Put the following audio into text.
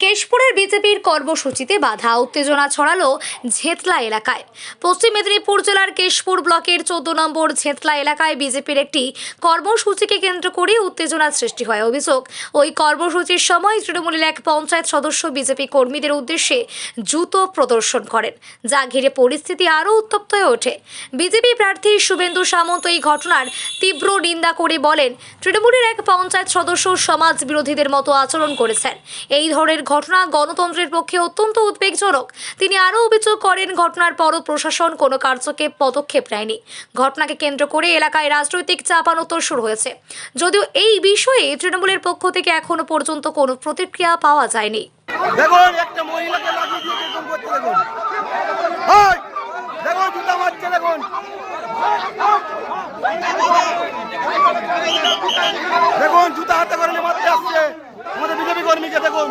কেশপুরের বিজেপির কর্মসূচিতে বাধা, উত্তেজনা ছড়ালো ঝেতলা এলাকায়। পশ্চিম মেদিনীপুর জেলার কেশপুর ব্লকের 14 নম্বর ঝেতলা এলাকায় বিজেপির একটি কর্মসূচিকে কেন্দ্র করে উত্তেজনার সৃষ্টি হয়। অভিযোগ, ওই কর্মসূচির সময় তৃণমূলের এক পঞ্চায়েত সদস্য বিজেপি কর্মীদের উদ্দেশ্যে জুতো প্রদর্শন করেন, যা ঘিরে পরিস্থিতি আরও উত্তপ্ত হয়ে ওঠে। বিজেপি প্রার্থী শুভেন্দু সামন্ত এই ঘটনার তীব্র নিন্দা করে বলেন, তৃণমূলের এক পঞ্চায়েত সদস্য সমাজ বিরোধীদের মতো আচরণ করেছেন। এই ধরনের ঘটনা গণতন্ত্রের পক্ষে অত্যন্ত উদ্বেগজনক। তিনি আরও অভিযোগ করেন, ঘটনার পরও প্রশাসন কোনো কার্যকর পদক্ষেপ নেয়নি। ঘটনাকে কেন্দ্র করে এলাকায় রাজনৈতিক চাপানোতর শুরু হয়েছে, যদিও এই বিষয়ে তৃণমূলের পক্ষ থেকে এখনো পর্যন্ত কোনো প্রতিক্রিয়া পাওয়া যায়নি। দেখুন, একটা মহিলাকে লাগিয়ে দিয়ে এরকম করতে দেখুন। হয় দেখুন, জুতা মারছে দেখুন। দেখুন, জুতা হাতে করে নিয়ে মারতে আসছে আমাদের বিজেপি কর্মীকে। দেখুন